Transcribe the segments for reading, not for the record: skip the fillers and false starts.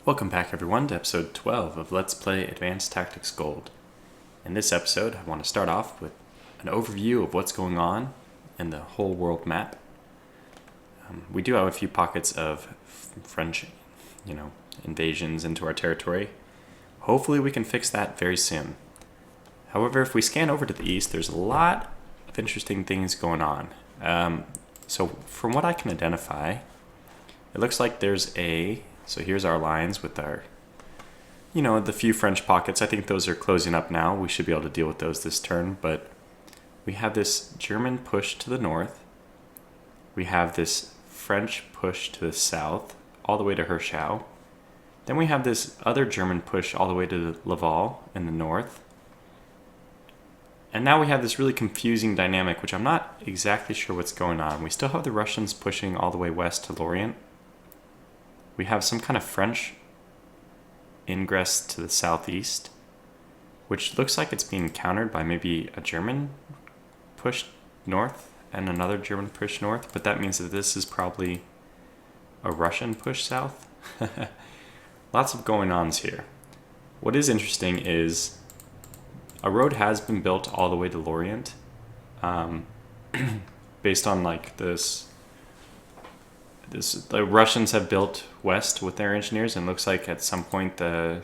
Welcome back everyone to episode 12 of Let's Play Advanced Tactics Gold. In this episode, I want to start off with an overview of what's going on in the whole world map. We do have a few pockets of French, invasions into our territory. Hopefully we can fix that very soon. However, if we scan over to the east, there's a lot of interesting things going on. So from what I can identify, it looks like so here's our lines with our, the few French pockets. I think those are closing up now. We should be able to deal with those this turn, but we have this German push to the north. We have this French push to the south, all the way to Hirschau. Then we have this other German push all the way to Laval in the north. And now we have this really confusing dynamic, which I'm not exactly sure what's going on. We still have the Russians pushing all the way west to Lorient. We have some kind of French ingress to the southeast, which looks like it's being countered by maybe a German push north and another German push north, but that means that this is probably a Russian push south. Lots of going-ons here. What is interesting is a road has been built all the way to Lorient, based on the Russians have built west with their engineers, and it looks like at some point the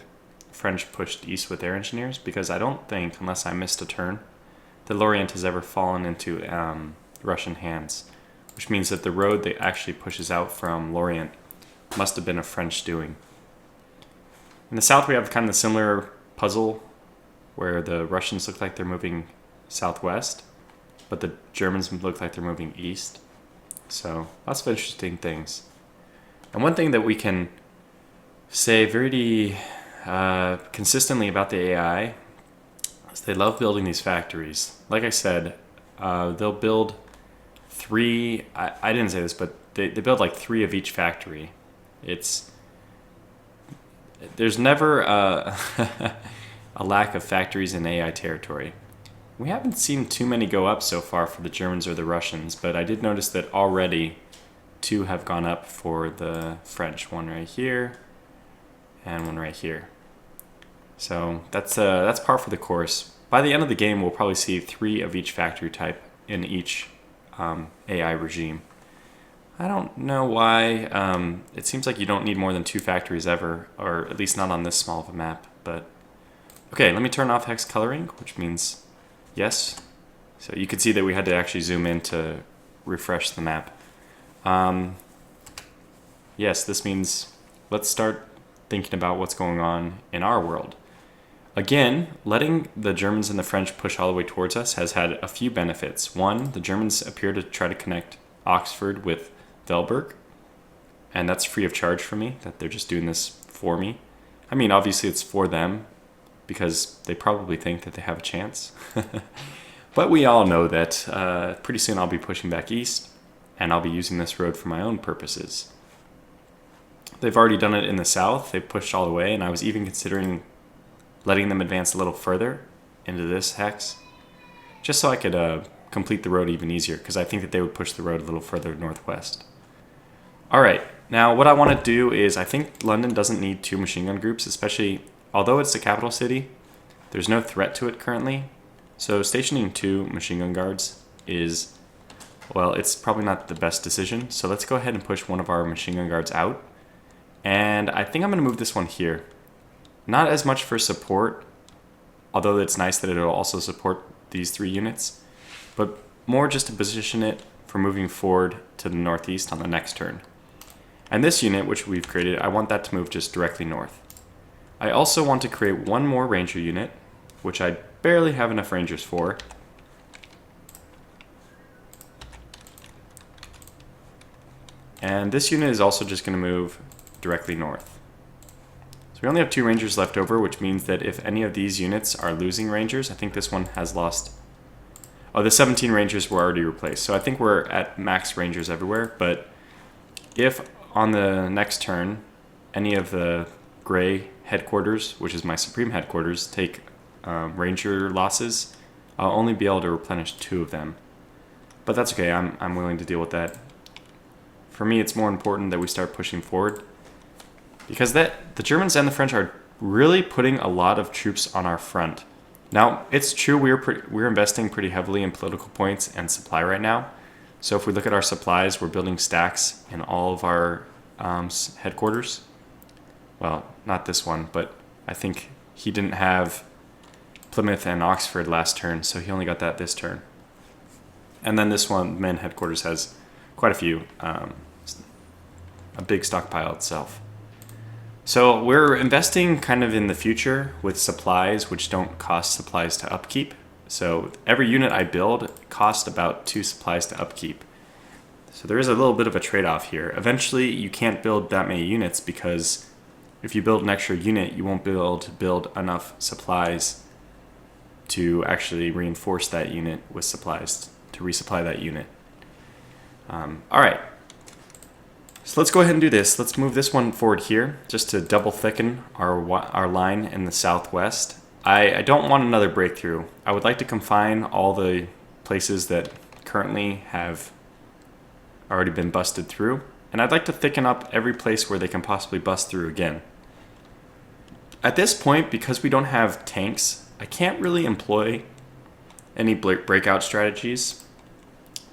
French pushed east with their engineers, because I don't think, unless I missed a turn, that Lorient has ever fallen into Russian hands, which means that the road that actually pushes out from Lorient must have been a French doing. In the south we have kind of a similar puzzle where the Russians look like they're moving southwest, but the Germans look like they're moving east. So lots of interesting things. And one thing that we can say very consistently about the AI is they love building these factories. Like I said, they'll build three, I didn't say this, but they build like three of each factory. There's never a lack of factories in AI territory. We haven't seen too many go up so far for the Germans or the Russians, but I did notice that already two have gone up for the French. One right here and one right here. So that's par for the course. By the end of the game, we'll probably see three of each factory type in each AI regime. I don't know why. It seems like you don't need more than two factories ever, or at least not on this small of a map. But okay, let me turn off hex coloring, which means yes. So you could see that we had to actually zoom in to refresh the map. Yes, this means let's start thinking about what's going on in our world. Again, letting the Germans and the French push all the way towards us has had a few benefits. One, the Germans appear to try to connect Oxford with Velberg, and that's free of charge for me, that they're just doing this for me. I mean, obviously it's for them, because they probably think that they have a chance. But we all know that pretty soon I'll be pushing back east, and I'll be using this road for my own purposes. They've already done it in the south. They've pushed all the way, and I was even considering letting them advance a little further into this hex, just so I could complete the road even easier, because I think that they would push the road a little further northwest. Alright, now what I want to do is, I think London doesn't need two machine gun groups, especially although it's the capital city, there's no threat to it currently. So stationing two machine gun guards is, well, it's probably not the best decision. So let's go ahead and push one of our machine gun guards out. And I think I'm going to move this one here. Not as much for support, although it's nice that it'll also support these three units, but more just to position it for moving forward to the northeast on the next turn. And this unit, which we've created, I want that to move just directly north. I also want to create one more ranger unit, which I barely have enough rangers for. And this unit is also just going to move directly north. So we only have two rangers left over, which means that if any of these units are losing rangers, I think this one has lost. Oh, the 17 rangers were already replaced. So I think we're at max rangers everywhere, but if on the next turn any of the gray headquarters, which is my supreme headquarters, take ranger losses, I'll only be able to replenish two of them. But that's okay, I'm willing to deal with that. For me, it's more important that we start pushing forward, because the Germans and the French are really putting a lot of troops on our front. Now, it's true we're investing pretty heavily in political points and supply right now. So if we look at our supplies, we're building stacks in all of our headquarters. Well, not this one, but I think he didn't have Plymouth and Oxford last turn, so he only got that this turn. And then this one, main headquarters, has quite a few, a big stockpile itself. So we're investing kind of in the future with supplies, which don't cost supplies to upkeep. So every unit I build costs about 2 supplies to upkeep. So there is a little bit of a trade-off here. Eventually, you can't build that many units because if you build an extra unit, you won't be able to build enough supplies to actually reinforce that unit with supplies to resupply that unit. All right. So let's go ahead and do this. Let's move this one forward here just to double thicken our line in the southwest. I don't want another breakthrough. I would like to confine all the places that currently have already been busted through, and I'd like to thicken up every place where they can possibly bust through again. At this point, because we don't have tanks, I can't really employ any breakout strategies.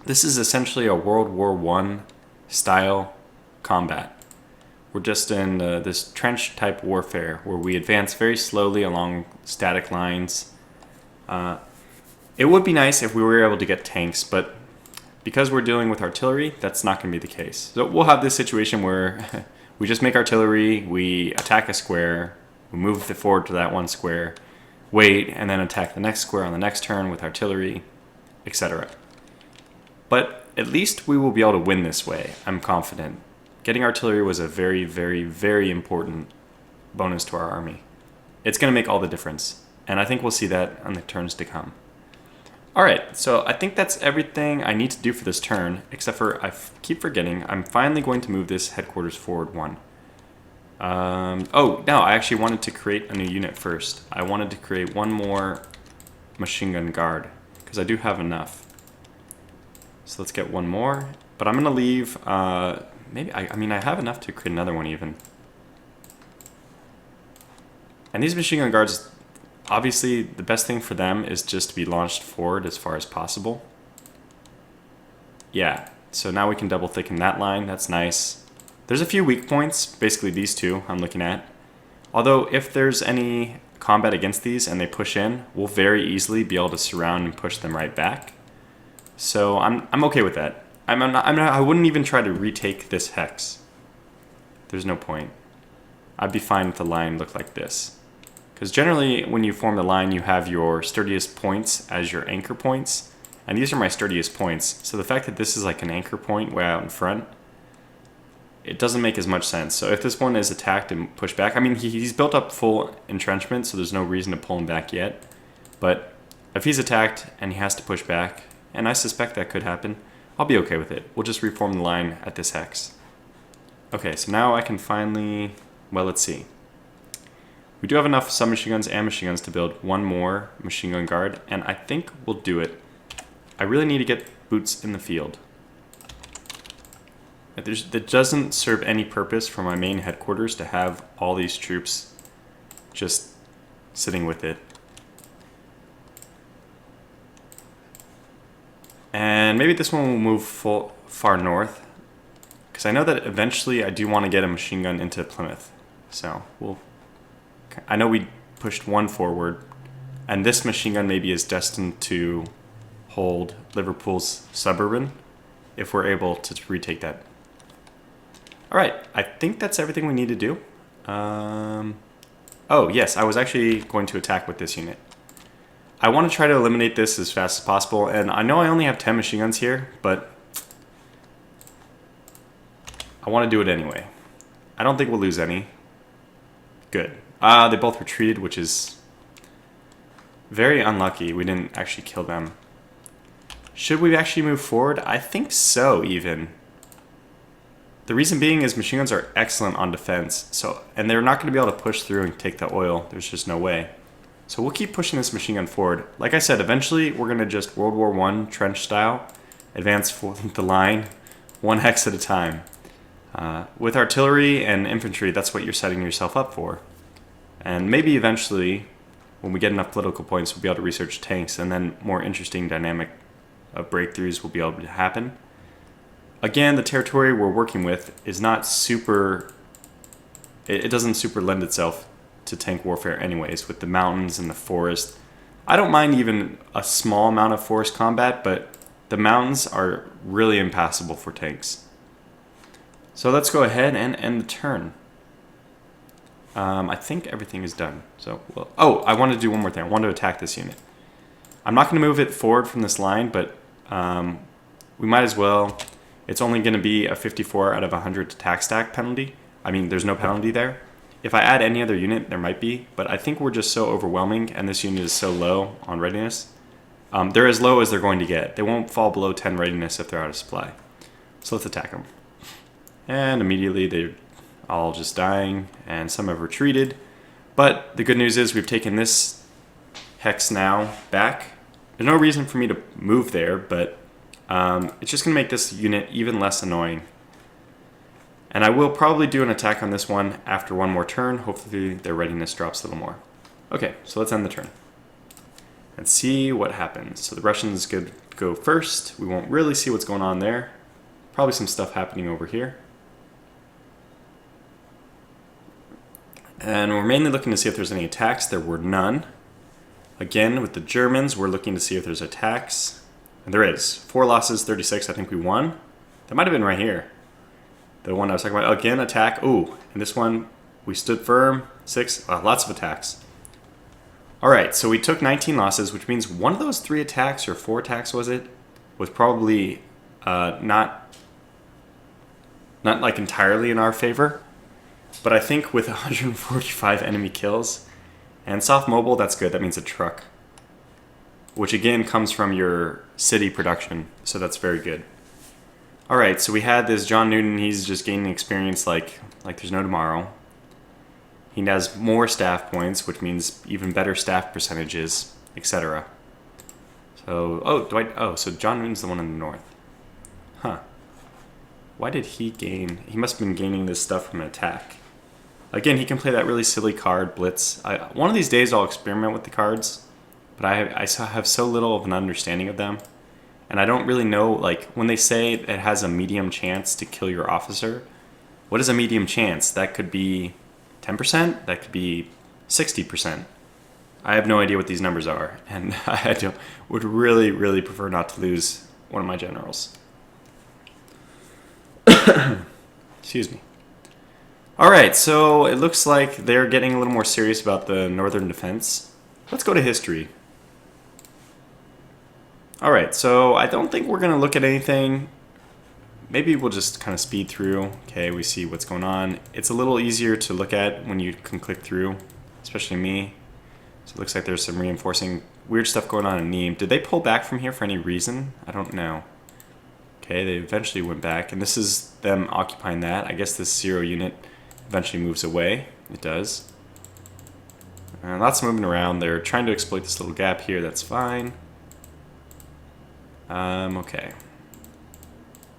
This is essentially a World War I style combat. We're just in this trench type warfare where we advance very slowly along static lines. It would be nice if we were able to get tanks, but because we're dealing with artillery, that's not going to be the case. So we'll have this situation where we just make artillery, we attack a square, we move it forward to that one square, wait, and then attack the next square on the next turn with artillery, etc. But at least we will be able to win this way, I'm confident. Getting artillery was a very, very, very important bonus to our army. It's going to make all the difference, and I think we'll see that on the turns to come. Alright, so I think that's everything I need to do for this turn, except for I keep forgetting, I'm finally going to move this headquarters forward 1. Oh, no, I actually wanted to create a new unit first. I wanted to create one more machine gun guard, because I do have enough. So let's get one more, but I'm going to leave, maybe, I mean, I have enough to create another one even. And these machine gun guards, obviously, the best thing for them is just to be launched forward as far as possible. Yeah, so now we can double thicken that line. That's nice. There's a few weak points, basically these two I'm looking at. Although if there's any combat against these and they push in, we'll very easily be able to surround and push them right back. So I'm okay with that. I wouldn't even try to retake this hex. There's no point. I'd be fine if the line looked like this. Because generally, when you form the line, you have your sturdiest points as your anchor points. And these are my sturdiest points. So the fact that this is like an anchor point way out in front, it doesn't make as much sense. So if this one is attacked and pushed back, I mean, he's built up full entrenchment, so there's no reason to pull him back yet. But if he's attacked and he has to push back, and I suspect that could happen, I'll be okay with it. We'll just reform the line at this hex. Okay, so now I can finally, well, let's see. We do have enough submachine guns and machine guns to build one more machine gun guard, and I think we'll do it. I really need to get boots in the field. That doesn't serve any purpose for my main headquarters to have all these troops just sitting with it. And maybe this one will move far north, because I know that eventually I do want to get a machine gun into Plymouth. So I know we pushed one forward, and this machine gun maybe is destined to hold Liverpool's suburban if we're able to retake that. Alright, I think that's everything we need to do. Oh yes, I was actually going to attack with this unit. I want to try to eliminate this as fast as possible, and I know I only have 10 machine guns here, but I want to do it anyway. I don't think we'll lose any. Good. They both retreated, which is very unlucky. We didn't actually kill them. Should we actually move forward? I think so, even. The reason being is machine guns are excellent on defense, and they're not going to be able to push through and take the oil. There's just no way. So we'll keep pushing this machine gun forward. Like I said, eventually we're going to just World War I trench style, advance for the line, one hex at a time. With artillery and infantry, that's what you're setting yourself up for. And maybe eventually, when we get enough political points, we'll be able to research tanks, and then more interesting dynamic of breakthroughs will be able to happen. Again, the territory we're working with is not super... It doesn't super lend itself to tank warfare anyways, with the mountains and the forest. I don't mind even a small amount of forest combat, but the mountains are really impassable for tanks. So let's go ahead and end the turn. I think everything is done. So, well, oh, I want to do one more thing. I want to attack this unit. I'm not going to move it forward from this line, but we might as well. It's only going to be a 54 out of 100 attack stack penalty. I mean, there's no penalty there. If I add any other unit, there might be, but I think we're just so overwhelming, and this unit is so low on readiness. They're as low as they're going to get. They won't fall below 10 readiness if they're out of supply. So let's attack them. And immediately they're all just dying, and some have retreated. But the good news is we've taken this hex now back. There's no reason for me to move there, but it's just going to make this unit even less annoying. And I will probably do an attack on this one after one more turn. Hopefully their readiness drops a little more. Okay, so let's end the turn and see what happens. So the Russians could go first. We won't really see what's going on there. Probably some stuff happening over here. And we're mainly looking to see if there's any attacks. There were none. Again, with the Germans, we're looking to see if there's attacks. And there is. 4 losses, 36. I think we won. That might have been right here. The one I was talking about. Again, attack. Ooh, and this one, we stood firm. 6. Lots of attacks. All right, so we took 19 losses, which means one of those 3 attacks, or 4 attacks was it, was probably not like entirely in our favor. But I think with 145 enemy kills and soft mobile, that's good. That means a truck, which again comes from your city production, so that's very good. All right, so we had this John Newton. He's just gaining experience like there's no tomorrow. He has more staff points, which means even better staff percentages, etc. So, so John Newton's the one in the north. Huh. Why did he gain? He must have been gaining this stuff from an attack. Again, he can play that really silly card, Blitz. One of these days I'll experiment with the cards, but I have so little of an understanding of them. And I don't really know, like, when they say it has a medium chance to kill your officer, what is a medium chance? That could be 10%? That could be 60%. I have no idea what these numbers are, and I would really, really prefer not to lose one of my generals. Excuse me. All right, so it looks like they're getting a little more serious about the northern defense. Let's go to history. All right, so I don't think we're going to look at anything. Maybe we'll just kind of speed through. Okay, we see what's going on. It's a little easier to look at when you can click through, especially me. So it looks like there's some reinforcing weird stuff going on in Nîmes. Did they pull back from here for any reason? I don't know. Okay, they eventually went back, and this is them occupying that. I guess this 0 unit eventually moves away. It does. Lots of moving around. They're trying to exploit this little gap here. That's fine. Okay.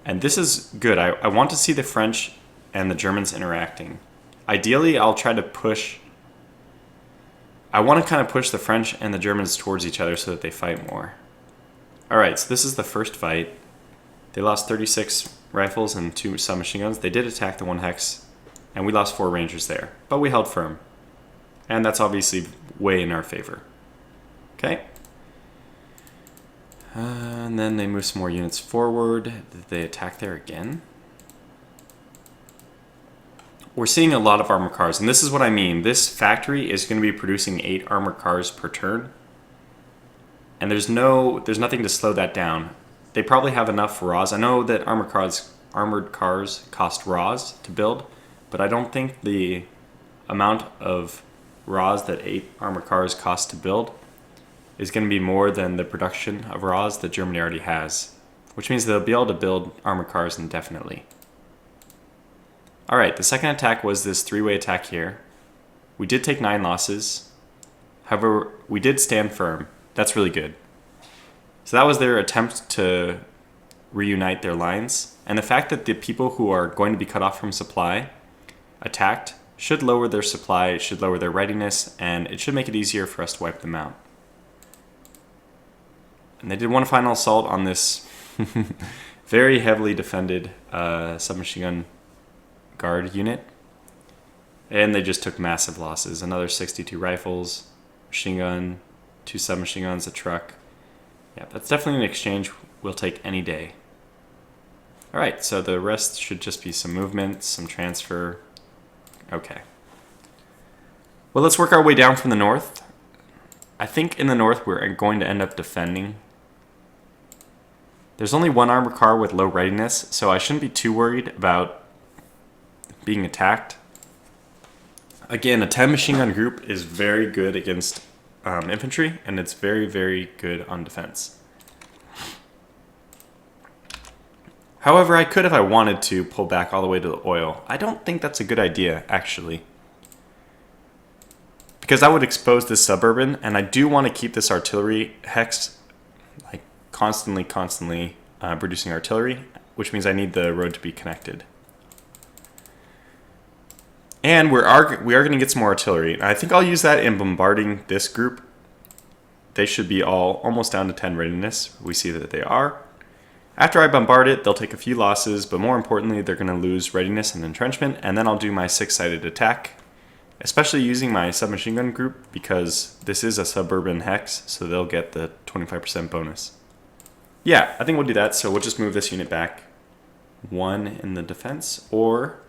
And this is good. I want to see the French and the Germans interacting. Ideally, I'll try to push... I want to kind of push the French and the Germans towards each other so that they fight more. Alright, so this is the first fight. They lost 36 rifles and 2 submachine guns. They did attack the 1 hex, and we lost 4 rangers there. But we held firm. And that's obviously way in our favor. Okay. And then they move some more units forward. Did they attack there again? We're seeing a lot of armored cars, and this is what I mean. This factory is going to be producing 8 armored cars per turn. And there's nothing to slow that down. They probably have enough raws. I know that armored cars cost raws to build, but I don't think the amount of raws that 8 armored cars cost to build is going to be more than the production of raws that Germany already has, which means they'll be able to build armored cars indefinitely. Alright, the second attack was this 3-way attack here. We did take 9 losses. However, we did stand firm. That's really good. So that was their attempt to reunite their lines. And the fact that the people who are going to be cut off from supply attacked should lower their supply, it should lower their readiness, and it should make it easier for us to wipe them out. And they did one final assault on this very heavily defended submachine gun guard unit. And they just took massive losses. Another 62 rifles, machine gun, 2 submachine guns, a truck. Yeah, that's definitely an exchange we'll take any day. Alright, so the rest should just be some movement, some transfer. Okay. Well, let's work our way down from the north. I think in the north we're going to end up defending. There's only one armored car with low readiness, so I shouldn't be too worried about being attacked. Again, a 10 machine gun group is very good against infantry, and it's very, very good on defense. However, I could, if I wanted to, pull back all the way to the oil. I don't think that's a good idea, actually. Because that would expose this suburban, and I do want to keep this artillery hex like constantly producing artillery, which means I need the road to be connected. And we are going to get some more artillery. And I think I'll use that in bombarding this group. They should be all almost down to 10 readiness. We see that they are. After I bombard it, they'll take a few losses, but more importantly, they're going to lose readiness and entrenchment, and then I'll do my 6-sided attack, especially using my submachine gun group, because this is a suburban hex, so they'll get the 25% bonus. Yeah, I think we'll do that, so we'll just move this unit back 1 in the defense, or...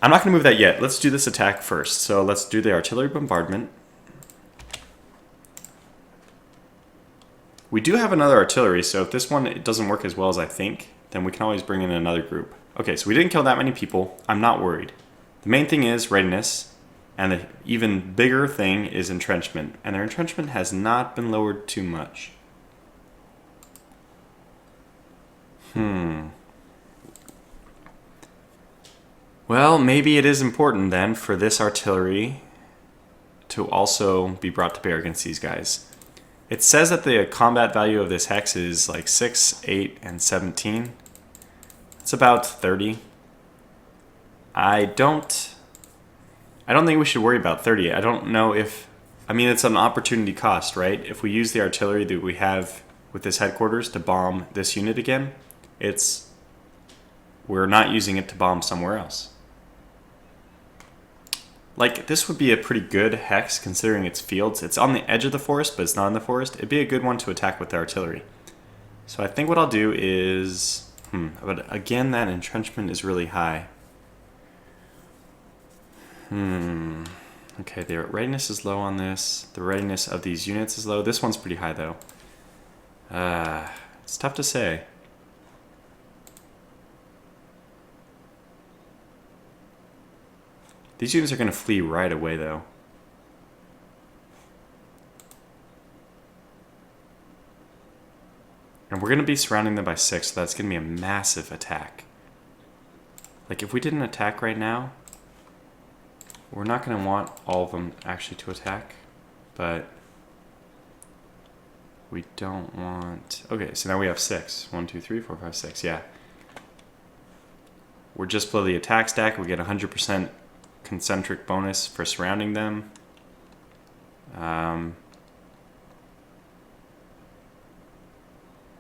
I'm not going to move that yet. Let's do this attack first. So let's do the artillery bombardment. We do have another artillery, so if this one it doesn't work as well as I think, then we can always bring in another group. Okay, so we didn't kill that many people. I'm not worried. The main thing is readiness, and the even bigger thing is entrenchment. And their entrenchment has not been lowered too much. Well, maybe it is important then for this artillery to also be brought to bear against these guys. It says that the combat value of this hex is like 6, 8, and 17. It's about 30. I don't think we should worry about 30. I don't know if... I mean, it's an opportunity cost, right? If we use the artillery that we have with this headquarters to bomb this unit again, we're not using it to bomb somewhere else. Like, this would be a pretty good hex considering its fields. It's on the edge of the forest, but it's not in the forest. It'd be a good one to attack with the artillery. So I think what I'll do is... But again, that entrenchment is really high. Okay, the readiness is low on this. The readiness of these units is low. This one's pretty high, though. It's tough to say. These units are going to flee right away, though. And we're going to be surrounding them by 6, so that's going to be a massive attack. Like, if we didn't attack right now, we're not going to want all of them actually to attack, but we don't want... Okay, so now we have 6. 1, 2, 3, 4, 5, 6, yeah. We're just below the attack stack. We get 100% concentric bonus for surrounding them.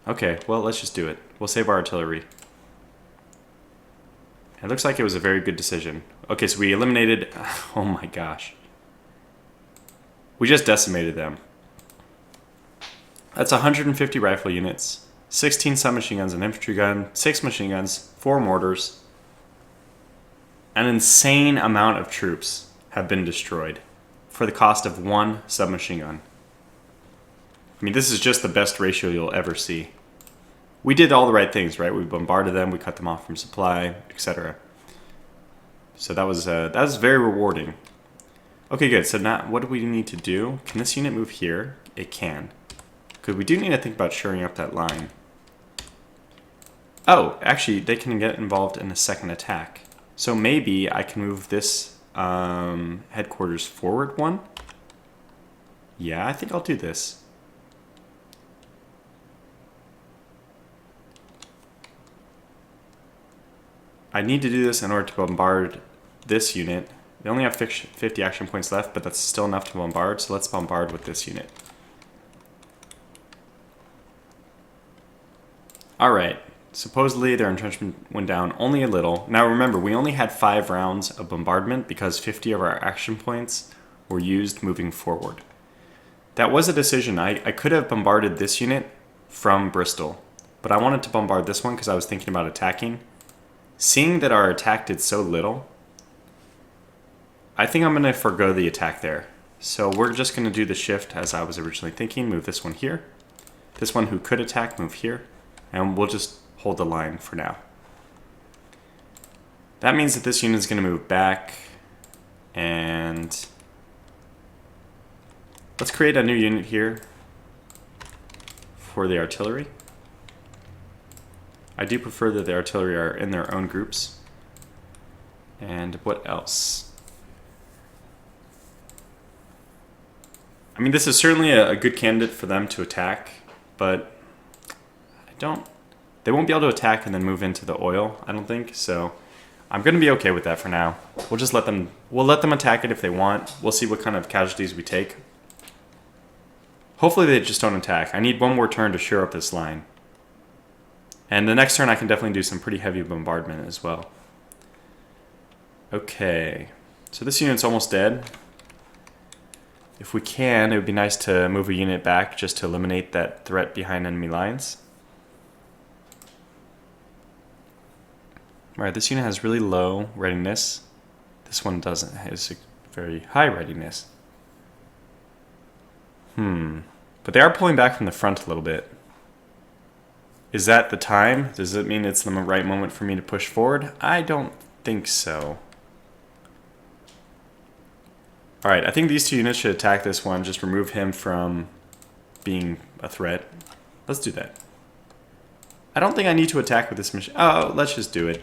Okay, well, let's just do it. We'll save our artillery. It looks like it was a very good decision. Okay, so we eliminated... Oh my gosh. We just decimated them. That's 150 rifle units, 16 submachine guns, an infantry gun, 6 machine guns, 4 mortars. An insane amount of troops have been destroyed for the cost of 1 submachine gun. I mean, this is just the best ratio you'll ever see. We did all the right things, right? We bombarded them, we cut them off from supply, etc. So that was very rewarding. Okay, good. So now, what do we need to do? Can this unit move here? It can. Because we do need to think about shoring up that line. Oh, actually, they can get involved in a second attack. So maybe I can move this headquarters forward 1. Yeah, I think I'll do this. I need to do this in order to bombard this unit. They only have 50 action points left, but that's still enough to bombard, so let's bombard with this unit. Alright, supposedly their entrenchment went down only a little. Now remember, we only had 5 rounds of bombardment because 50 of our action points were used moving forward. That was a decision. I could have bombarded this unit from Bristol, but I wanted to bombard this one because I was thinking about attacking. Seeing that our attack did so little, I think I'm going to forego the attack there. So we're just going to do the shift as I was originally thinking. Move this one here. This one who could attack, move here. And we'll just hold the line for now. That means that this unit is going to move back. And let's create a new unit here for the artillery. I do prefer that the artillery are in their own groups. And what else? I mean, this is certainly a good candidate for them to attack, but they won't be able to attack and then move into the oil, I don't think, so I'm going to be okay with that for now. We'll just let them attack it if they want. We'll see what kind of casualties we take. Hopefully they just don't attack. I need one more turn to shore up this line. And the next turn I can definitely do some pretty heavy bombardment as well. Okay, so this unit's almost dead. If we can, it would be nice to move a unit back just to eliminate that threat behind enemy lines. Alright, this unit has really low readiness. This one doesn't. It has a very high readiness. But they are pulling back from the front a little bit. Is that the time? Does it mean it's the right moment for me to push forward? I don't think so. Alright, I think these two units should attack this one. Just remove him from being a threat. Let's do that. I don't think I need to attack with this machine. Oh, let's just do it.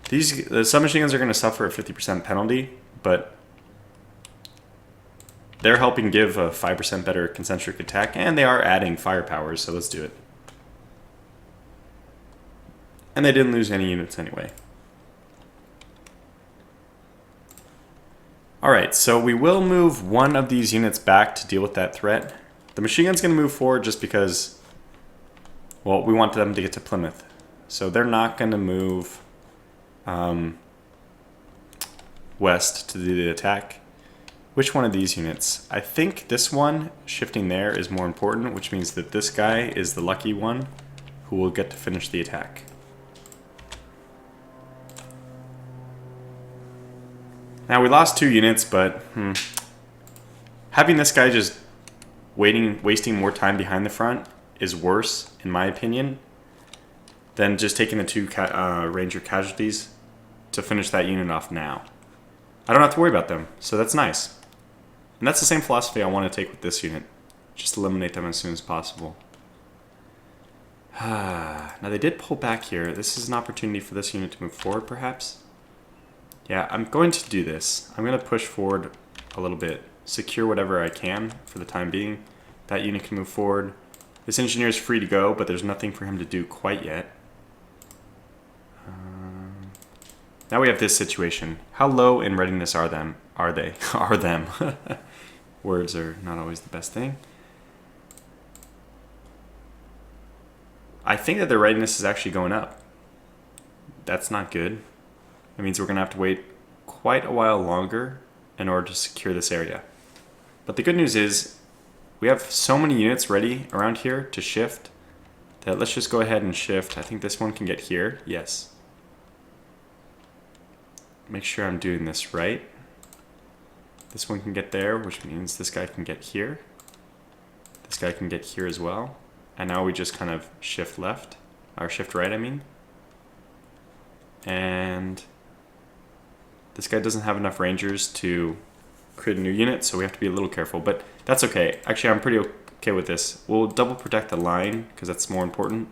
The submachine guns are going to suffer a 50% penalty, but they're helping give a 5% better concentric attack, and they are adding firepower, so let's do it. And they didn't lose any units anyway. Alright, so we will move one of these units back to deal with that threat. The machine gun's going to move forward just because, well, we want them to get to Plymouth. So they're not going to move west to do the attack. Which one of these units? I think this one, shifting there, is more important, which means that this guy is the lucky one who will get to finish the attack. Now, we lost 2 units, but having this guy just wasting more time behind the front is worse, in my opinion, than just taking the 2 ranger casualties to finish that unit off now. I don't have to worry about them, so that's nice. And that's the same philosophy I want to take with this unit. Just eliminate them as soon as possible. Now, they did pull back here. This is an opportunity for this unit to move forward, perhaps? Yeah, I'm going to do this. I'm going to push forward a little bit. Secure whatever I can for the time being. That unit can move forward. This engineer is free to go, but there's nothing for him to do quite yet. Now we have this situation. How low in readiness are them? Are they? Are them. Words are not always the best thing. I think that their readiness is actually going up. That's not good. That means we're going to have to wait quite a while longer in order to secure this area. But the good news is we have so many units ready around here to shift that let's just go ahead and shift. I think this one can get here. Yes. Make sure I'm doing this right. This one can get there, which means this guy can get here. This guy can get here as well. And now we just kind of shift left, or shift right, I mean. And this guy doesn't have enough rangers to create a new unit, so we have to be a little careful, but that's okay. Actually, I'm pretty okay with this. We'll double protect the line, because that's more important.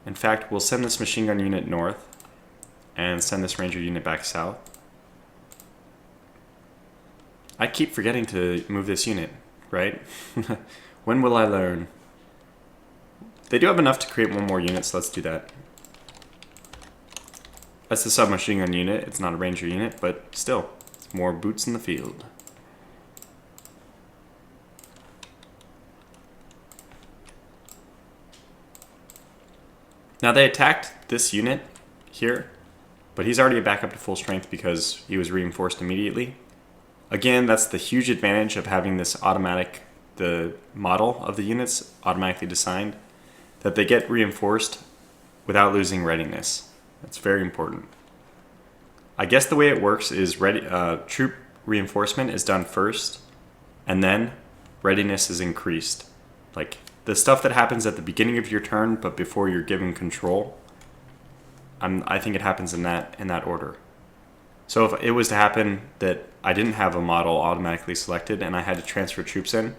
In fact, we'll send this machine gun unit north, and send this ranger unit back south. I keep forgetting to move this unit, right? When will I learn? They do have enough to create one more unit, so let's do that. That's the submachine gun unit. It's not a ranger unit, but still, it's more boots in the field. Now they attacked this unit here, but he's already back up to full strength because he was reinforced immediately. Again, that's the huge advantage of having this automatic, the model of the units automatically designed, that they get reinforced without losing readiness. That's very important. I guess the way it works is troop reinforcement is done first, and then readiness is increased. Like the stuff that happens at the beginning of your turn, but before you're given control. I think it happens in that order. So if it was to happen that I didn't have a model automatically selected and I had to transfer troops in,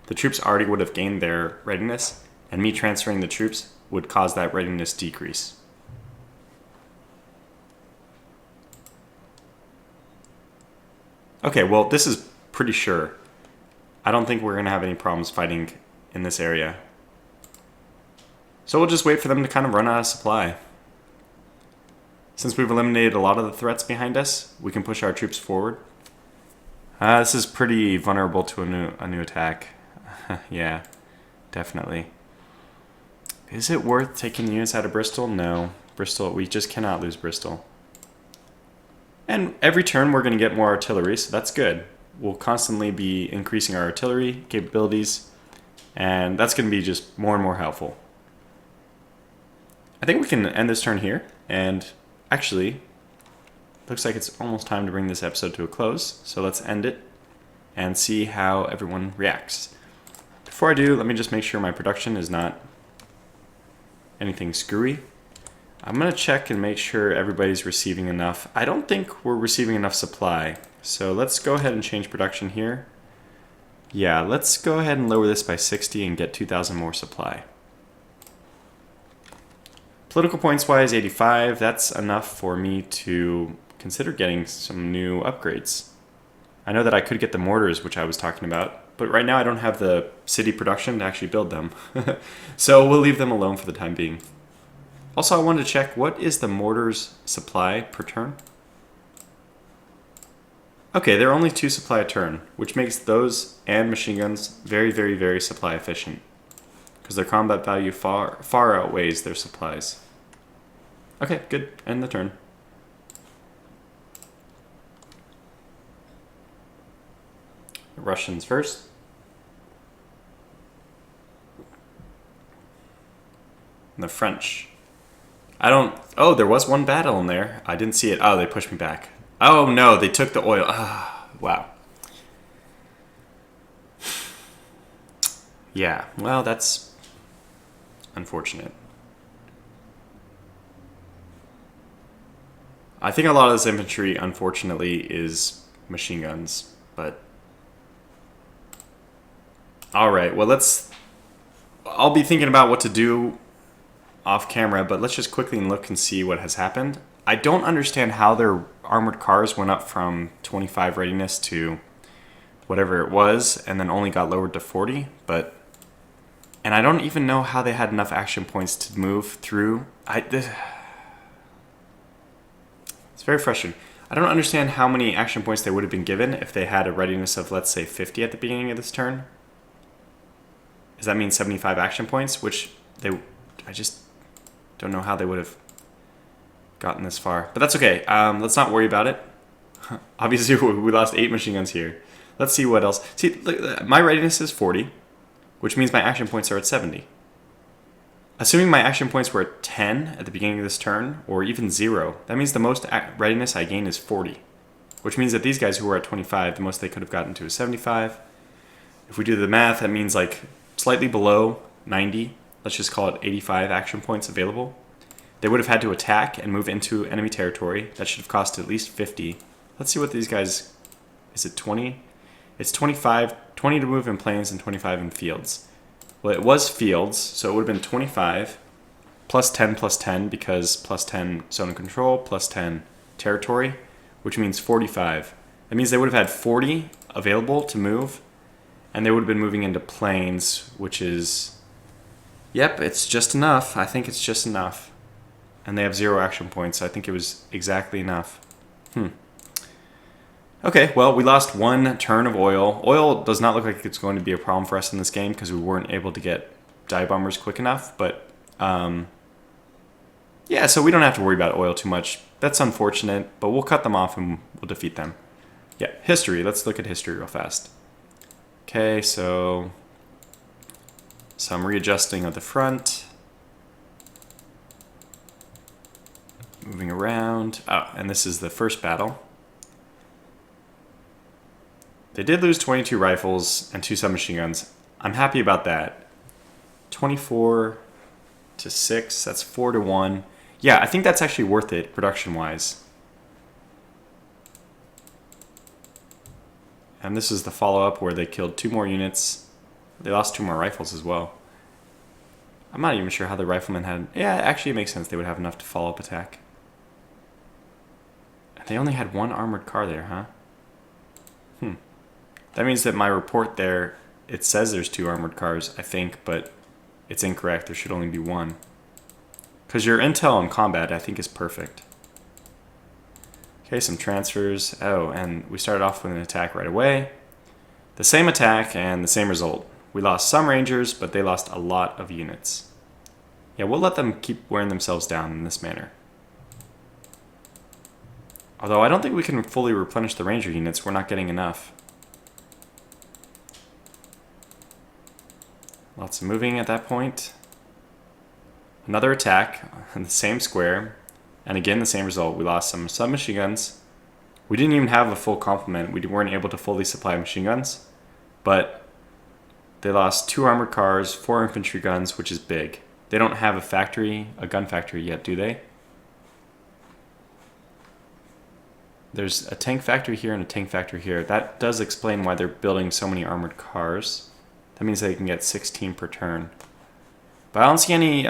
the troops already would have gained their readiness, and me transferring the troops would cause that readiness decrease. Okay, well, this is pretty sure. I don't think we're going to have any problems fighting in this area. So we'll just wait for them to kind of run out of supply. Since we've eliminated a lot of the threats behind us, we can push our troops forward. This is pretty vulnerable to a new attack. Yeah, definitely. Is it worth taking units out of Bristol? No. Bristol, we just cannot lose Bristol. And every turn we're going to get more artillery, so that's good. We'll constantly be increasing our artillery capabilities, and that's going to be just more and more helpful. I think we can end this turn here, and actually, looks like it's almost time to bring this episode to a close, so let's end it and see how everyone reacts. Before I do, let me just make sure my production is not anything screwy. I'm going to check and make sure everybody's receiving enough. I don't think we're receiving enough supply, so let's go ahead and change production here. Yeah, let's go ahead and lower this by 60 and get 2,000 more supply. Political points wise, 85. That's enough for me to consider getting some new upgrades. I know that I could get the mortars, which I was talking about, but right now I don't have the city production to actually build them. So we'll leave them alone for the time being. Also, I wanted to check, what is the mortars supply per turn? Okay, they're only 2 supply a turn, which makes those and machine guns very, very, very supply efficient, because their combat value far outweighs their supplies. Okay, good. End the turn. Russians first. And the French. Oh, there was one battle in there. I didn't see it. Oh, they pushed me back. Oh no, they took the oil. Wow. Yeah, well, that's unfortunate. I think a lot of this infantry, unfortunately, is machine guns, but... Alright, well, I'll be thinking about what to do off camera, but let's just quickly look and see what has happened. I don't understand how their armored cars went up from 25 readiness to whatever it was, and then only got lowered to 40, but... And I don't even know how they had enough action points to move through. It's very frustrating. I don't understand how many action points they would have been given if they had a readiness of, let's say, 50 at the beginning of this turn. Does that mean 75 action points? Which I just don't know how they would have gotten this far. But that's okay. Let's not worry about it. Obviously, we lost 8 machine guns here. Let's see what else. See, look, my readiness is 40, which means my action points are at 70. Assuming my action points were at 10 at the beginning of this turn, or even 0, that means the most readiness I gain is 40. Which means that these guys who were at 25, the most they could have gotten to is 75. If we do the math, that means like slightly below 90. Let's just call it 85 action points available. They would have had to attack and move into enemy territory. That should have cost at least 50. Let's see what these guys... Is it 20? It's 25. 20 to move in plains and 25 in fields. Well, it was fields, so it would have been 25 plus 10 because plus 10 zone of control plus 10 territory, which means 45. That means they would have had 40 available to move, and they would have been moving into plains, which is... Yep, it's just enough. I think it's just enough. and they have 0 action points. So I think it was exactly enough. Okay, well, we lost 1 turn of oil. Oil does not look like it's going to be a problem for us in this game because we weren't able to get dive bombers quick enough. But yeah, so we don't have to worry about oil too much. That's unfortunate, but we'll cut them off and we'll defeat them. Yeah, history. Let's look at history real fast. Okay, so some readjusting of the front. Moving around. Oh, and this is the first battle. They did lose 22 rifles and 2 submachine guns. I'm happy about that. 24 to 6, that's 4 to 1. Yeah, I think that's actually worth it production-wise. And this is the follow-up where they killed 2 more units. They lost 2 more rifles as well. I'm not even sure how the riflemen had... Yeah, actually it makes sense. They would have enough to follow-up attack. They only had 1 armored car there, huh? That means that my report there, it says there's 2 armored cars, I think, but it's incorrect. There should only be 1. Because your intel in combat, I think, is perfect. Okay, some transfers. Oh, and we started off with an attack right away. The same attack and the same result. We lost some rangers, but they lost a lot of units. Yeah, we'll let them keep wearing themselves down in this manner. Although I don't think we can fully replenish the ranger units. We're not getting enough. Lots of moving at that point. Another attack in the same square. And again, the same result. We lost some submachine guns. We didn't even have a full complement. We weren't able to fully supply machine guns. But they lost 2 armored cars, 4 infantry guns, which is big. They don't have a gun factory yet, do they? There's a tank factory here and a tank factory here. That does explain why they're building so many armored cars. That means they can get 16 per turn. But I don't see any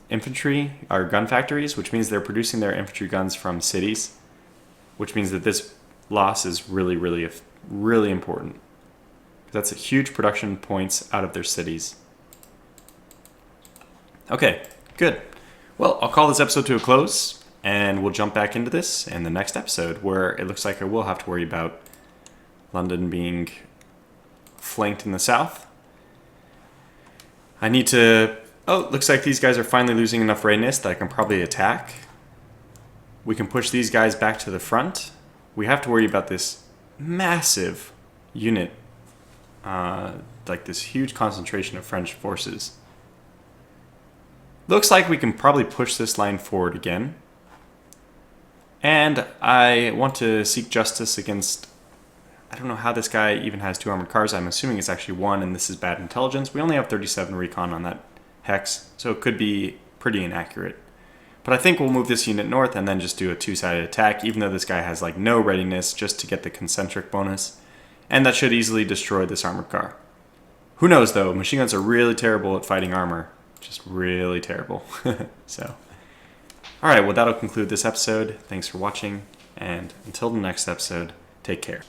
infantry or gun factories, which means they're producing their infantry guns from cities, which means that this loss is really, really, really important. That's a huge production points out of their cities. Okay, good. Well, I'll call this episode to a close, and we'll jump back into this in the next episode, where it looks like I will have to worry about London being flanked in the south. I need to... Oh, looks like these guys are finally losing enough readiness that I can probably attack. We can push these guys back to the front. We have to worry about this massive unit, like this huge concentration of French forces. Looks like we can probably push this line forward again. And I want to seek justice against... I don't know how this guy even has 2 armored cars. I'm assuming it's actually 1, and this is bad intelligence. We only have 37 recon on that hex, so it could be pretty inaccurate. But I think we'll move this unit north and then just do a 2-sided attack, even though this guy has like no readiness, just to get the concentric bonus. And that should easily destroy this armored car. Who knows, though? Machine guns are really terrible at fighting armor. Just really terrible. So, alright, well, that'll conclude this episode. Thanks for watching, and until the next episode, take care.